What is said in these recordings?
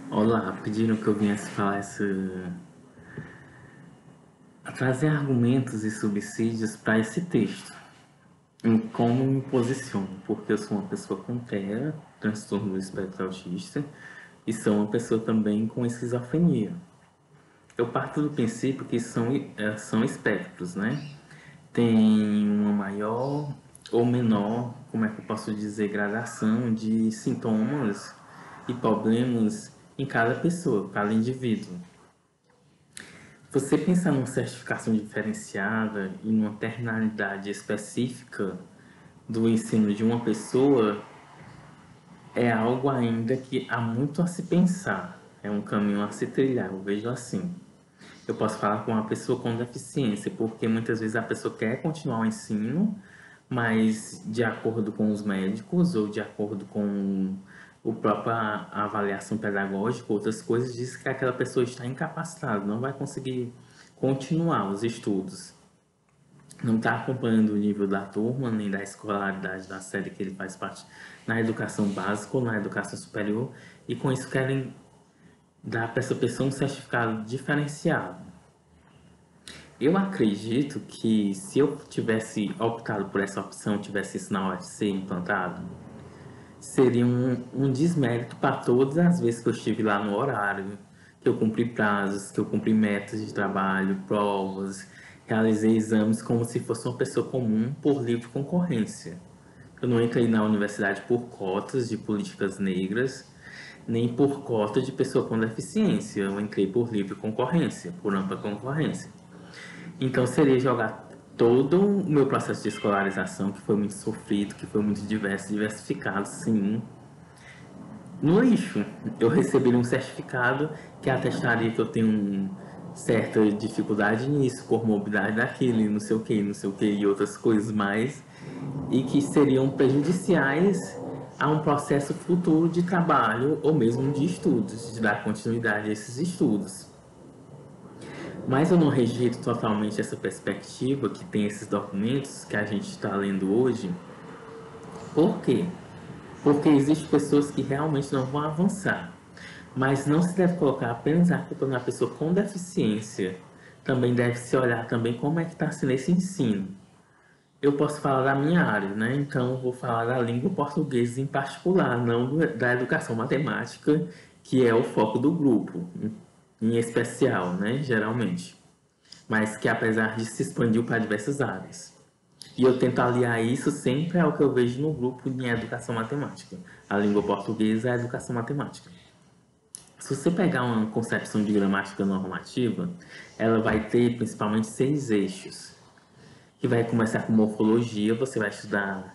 Olá, pediram que eu viesse falar trazer argumentos e subsídios para esse texto. Em como me posiciono, porque eu sou uma pessoa com TEA, transtorno do espectro autista, e sou uma pessoa também com esquizofrenia. Eu parto do princípio que são espectros, né? Tem uma maior ou menor, como é que eu posso dizer, gradação de sintomas e problemas em cada pessoa, cada indivíduo. Você pensar numa certificação diferenciada e numa terminalidade específica do ensino de uma pessoa é algo ainda que há muito a se pensar. É um caminho a se trilhar, eu vejo assim. Eu posso falar com uma pessoa com deficiência, porque muitas vezes a pessoa quer continuar o ensino, mas de acordo com os médicos ou de acordo com a própria avaliação pedagógica, outras coisas, diz que aquela pessoa está incapacitada, não vai conseguir continuar os estudos. Não está acompanhando o nível da turma, nem da escolaridade da série que ele faz parte na educação básica ou na educação superior, e com isso querem dar para essa pessoa um certificado diferenciado. Eu acredito que se eu tivesse optado por essa opção, tivesse isso na hora de ser implantado, seria um desmérito para todas as vezes que eu estive lá no horário, que eu cumpri prazos, que eu cumpri metas de trabalho, provas, realizei exames como se fosse uma pessoa comum por livre concorrência. Eu não entrei na universidade por cotas de políticas negras, nem por cota de pessoa com deficiência. Eu entrei por livre concorrência, por ampla concorrência. Então seria jogar todo o meu processo de escolarização, que foi muito sofrido, que foi muito diversificado, sim, no lixo. Eu receberia um certificado que atestaria que eu tenho certa dificuldade nisso, comorbidade daquilo, não sei o que, não sei o que, e outras coisas mais, e que seriam prejudiciais a um processo futuro de trabalho ou mesmo de estudos, de dar continuidade a esses estudos. Mas eu não rejeito totalmente essa perspectiva que tem esses documentos que a gente está lendo hoje. Por quê? Porque existem pessoas que realmente não vão avançar. Mas não se deve colocar apenas a culpa na pessoa com deficiência. Também deve se olhar também como é que está sendo esse ensino. Eu posso falar da minha área, né? Então vou falar da língua portuguesa em particular, não da educação matemática, que é o foco do grupo, em especial, né? Geralmente. Mas que apesar de se expandiu para diversas áreas. E eu tento aliar isso sempre ao que eu vejo no grupo em educação matemática. A língua portuguesa é a educação matemática. Se você pegar uma concepção de gramática normativa, ela vai ter principalmente 6 eixos, que vai começar com morfologia, você vai estudar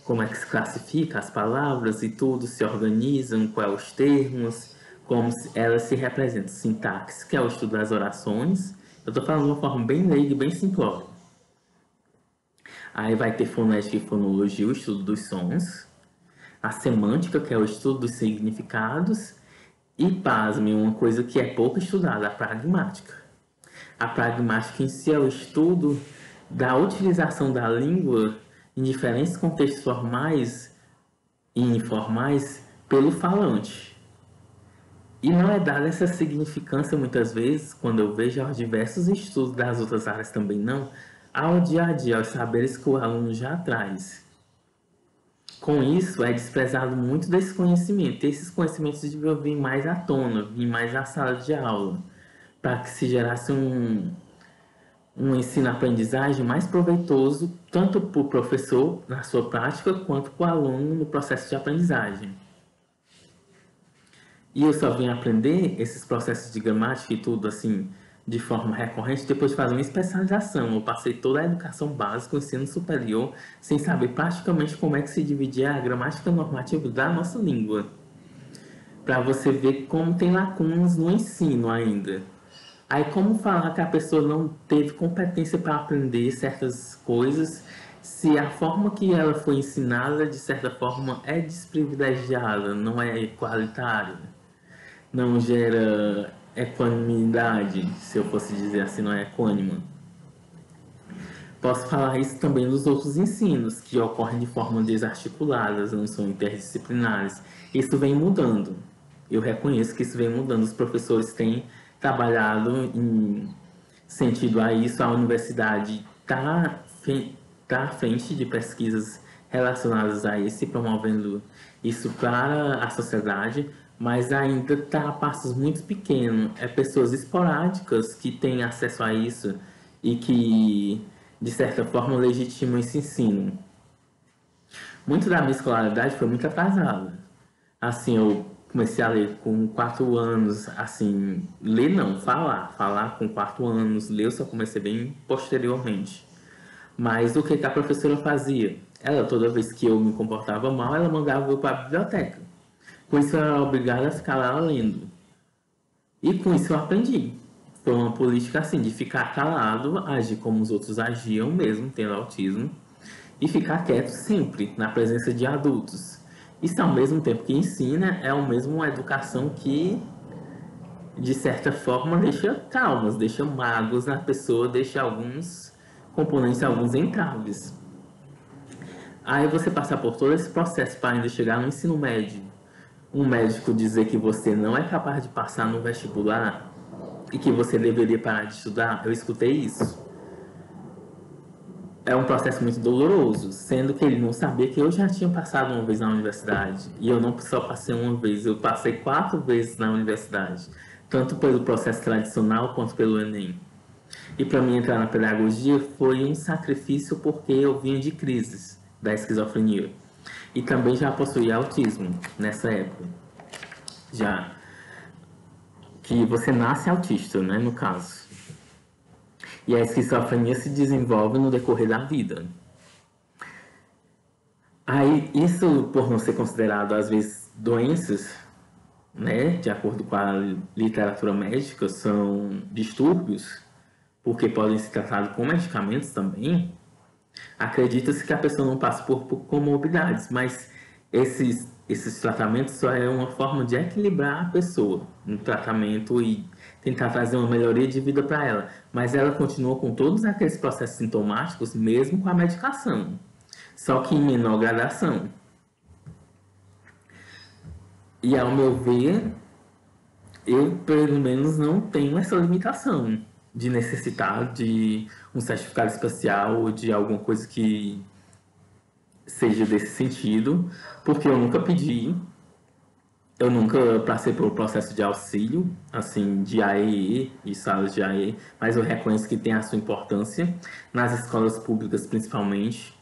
como é que se classifica as palavras e tudo, se organizam, quais os termos, como elas se representam. Sintaxe, que é o estudo das orações. Eu estou falando de uma forma bem leiga e bem simplória. Aí vai ter fonética e fonologia, o estudo dos sons. A semântica, que é o estudo dos significados. E, pasme, uma coisa que é pouco estudada, a pragmática. A pragmática em si é o estudo da utilização da língua em diferentes contextos formais e informais pelo falante. E não é dada essa significância muitas vezes, quando eu vejo aos diversos estudos das outras áreas também não, ao dia a dia, aos saberes que o aluno já traz. Com isso, é desprezado muito desse conhecimento. E esses conhecimentos deviam vir mais à tona, vir mais à sala de aula, para que se gerasse um ensino-aprendizagem mais proveitoso, tanto para o professor na sua prática, quanto para o aluno no processo de aprendizagem. E eu só vim aprender esses processos de gramática e tudo assim, de forma recorrente, depois de fazer uma especialização. Eu passei toda a educação básica, o ensino superior, sem saber praticamente como é que se dividia a gramática normativa da nossa língua. Para você ver como tem lacunas no ensino ainda. Aí como falar que a pessoa não teve competência para aprender certas coisas se a forma que ela foi ensinada, de certa forma, é desprivilegiada, não é equalitária, não gera equanimidade, se eu fosse dizer assim, não é equânima. Posso falar isso também dos outros ensinos, que ocorrem de forma desarticuladas, não são interdisciplinares. Isso vem mudando. eu reconheço que isso vem mudando. Os professores têm trabalhado em sentido a isso. A universidade está à frente de pesquisas relacionadas a isso, e promovendo isso para a sociedade, mas ainda está a passos muito pequenos. É pessoas esporádicas que têm acesso a isso e que, de certa forma, legitimam esse ensino. Muito da minha escolaridade foi muito atrasada. Assim, eu comecei a ler com 4 anos, assim, ler não, falar com 4 anos, ler eu só comecei bem posteriormente. Mas o que que a professora fazia? Ela, toda vez que eu me comportava mal, ela mandava eu para a biblioteca. Com isso, eu era obrigada a ficar lá lendo. E com isso eu aprendi. Foi uma política assim, de ficar calado, agir como os outros agiam, mesmo tendo autismo, e ficar quieto sempre, na presença de adultos. Isso, ao mesmo tempo que ensina, é o mesmo uma educação que, de certa forma, deixa traumas, deixa mágoas na pessoa, deixa alguns componentes, alguns entraves. Aí você passar por todo esse processo para ainda chegar no ensino médio, um médico dizer que você não é capaz de passar no vestibular e que você deveria parar de estudar, eu escutei isso. É um processo muito doloroso, sendo que ele não sabia que eu já tinha passado uma vez na universidade. E eu não só passei uma vez, eu passei 4 vezes na universidade, tanto pelo processo tradicional quanto pelo Enem. E para mim entrar na pedagogia foi um sacrifício porque eu vinha de crises da esquizofrenia. E também já possuía autismo nessa época. Já que você nasce autista, né, no caso. E a esquizofrenia se desenvolve no decorrer da vida. Aí, isso por não ser considerado, às vezes, doenças, né, de acordo com a literatura médica, são distúrbios, porque podem ser tratados com medicamentos também. Acredita-se que a pessoa não passa por comorbidades, mas esses tratamentos só é uma forma de equilibrar a pessoa no tratamento e tentar trazer uma melhoria de vida para ela. Mas ela continua com todos aqueles processos sintomáticos, mesmo com a medicação, só que em menor gradação. E ao meu ver, eu pelo menos não tenho essa limitação de necessitar de um certificado especial ou de alguma coisa que seja desse sentido, porque eu nunca pedi, eu nunca passei pelo processo de auxílio, assim, de AEE e salas de AEE, mas eu reconheço que tem a sua importância, nas escolas públicas principalmente.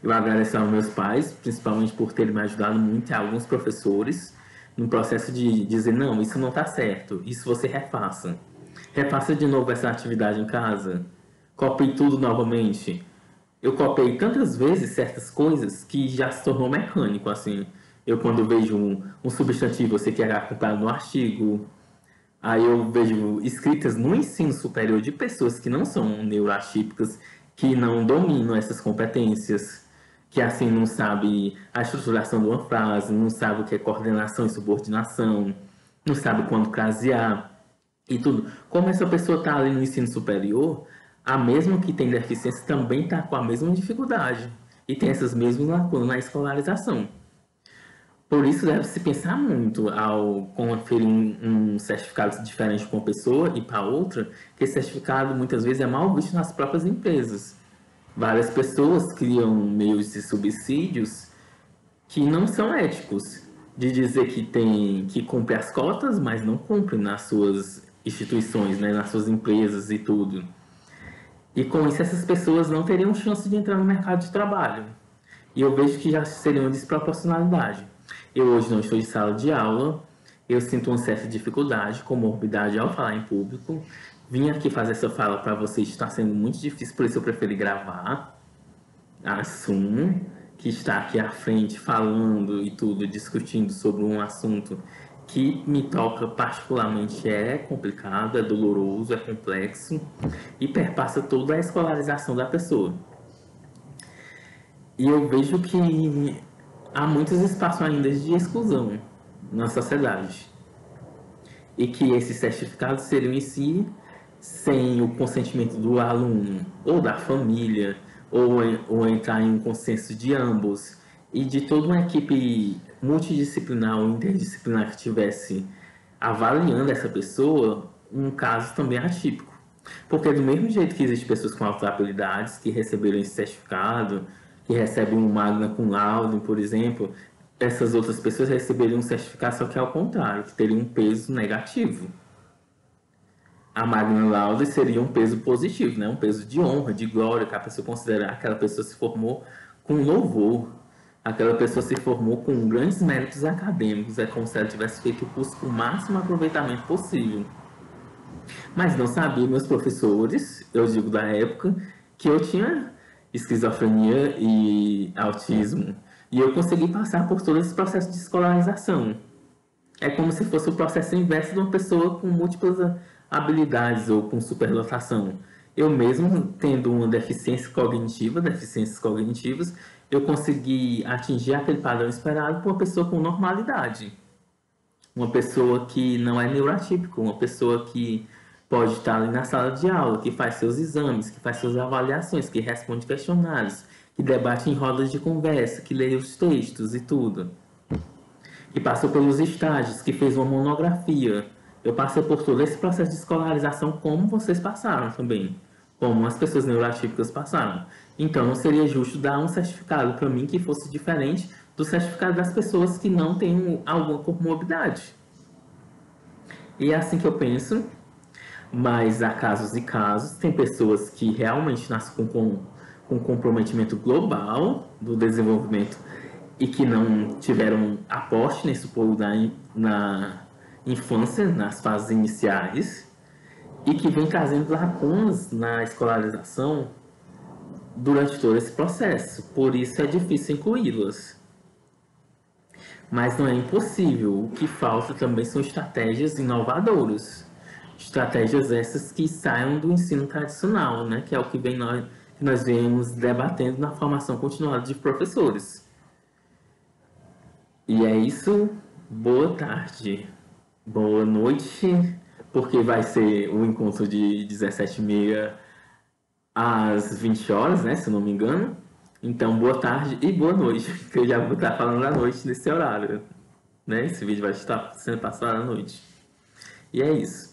Eu agradeço aos meus pais, principalmente por terem me ajudado muito, e a alguns professores, no processo de dizer, não, isso não está certo, isso você refaça. Refaça de novo essa atividade em casa, copie tudo novamente. Eu copiei tantas vezes certas coisas que já se tornou mecânico, assim. Eu, quando vejo um substantivo, eu sei que era comprado no artigo. Aí eu vejo escritas no ensino superior de pessoas que não são neuroatípicas, que não dominam essas competências, que assim não sabe a estruturação de uma frase, não sabe o que é coordenação e subordinação, não sabe quando crasear e tudo. Como essa pessoa está ali no ensino superior, a mesma que tem deficiência também está com a mesma dificuldade e tem essas mesmas lacunas na escolarização. Por isso deve-se pensar muito ao conferir um certificado diferente para uma pessoa e para outra, que esse certificado muitas vezes é mal visto nas próprias empresas. Várias pessoas criam meios de subsídios que não são éticos, de dizer que tem que cumprir as cotas, mas não cumpre nas suas instituições, né, nas suas empresas e tudo. E com isso essas pessoas não teriam chance de entrar no mercado de trabalho. E eu vejo que já seria uma desproporcionalidade. Eu hoje não estou em sala de aula, eu sinto uma certa dificuldade, comorbidade ao falar em público. Vim aqui fazer essa fala para vocês, está sendo muito difícil, por isso eu preferi gravar. Assumo que está aqui à frente falando e tudo, discutindo sobre um assunto que me toca particularmente, é complicado, é doloroso, é complexo e perpassa toda a escolarização da pessoa. E eu vejo que há muitos espaços ainda de exclusão na sociedade. E que esses certificados seriam em si, sem o consentimento do aluno ou da família, ou entrar em um consenso de ambos, e de toda uma equipe multidisciplinar ou interdisciplinar que estivesse avaliando essa pessoa, um caso também atípico. Porque do mesmo jeito que existem pessoas com altas habilidades que receberam esse certificado, que recebem um Magna Cum Laude, por exemplo, essas outras pessoas receberiam um certificado só que ao contrário, que teria um peso negativo. A Magna Laude seria um peso positivo, né? Um peso de honra, de glória, que a pessoa considerar que aquela pessoa se formou com louvor, aquela pessoa se formou com grandes méritos acadêmicos, é como se ela tivesse feito o curso com o máximo aproveitamento possível. Mas não sabia meus professores, eu digo da época, que eu tinha esquizofrenia e autismo. E eu consegui passar por todo esse processo de escolarização. É como se fosse o processo inverso de uma pessoa com múltiplas habilidades ou com superdotação. Eu mesmo tendo uma deficiência cognitiva, deficiências cognitivas, eu consegui atingir aquele padrão esperado por uma pessoa com normalidade. Uma pessoa que não é neurotípica, uma pessoa que pode estar ali na sala de aula, que faz seus exames, que faz suas avaliações, que responde questionários, que debate em rodas de conversa, que lê os textos e tudo. Que passou pelos estágios, que fez uma monografia. Eu passei por todo esse processo de escolarização como vocês passaram também, como as pessoas neurotípicas passaram. Então não seria justo dar um certificado para mim que fosse diferente do certificado das pessoas que não têm alguma comorbidade. E é assim que eu penso, mas há casos e casos. Tem pessoas que realmente nascem com comprometimento global do desenvolvimento e que não tiveram aporte nesse pulo na infância, nas fases iniciais, e que vem trazendo lacunas na escolarização durante todo esse processo. Por isso é difícil incluí-las. Mas não é impossível. O que falta também são estratégias inovadoras. Estratégias essas que saiam do ensino tradicional, né? Que é o que nós vemos debatendo na formação continuada de professores. E é isso. Boa tarde. Boa noite, porque vai ser o encontro de 17h30 às 20 horas, né? Se eu não me engano. Então, boa tarde e boa noite, que eu já vou estar falando à noite nesse horário, né? Esse vídeo vai estar sendo passado à noite. E é isso.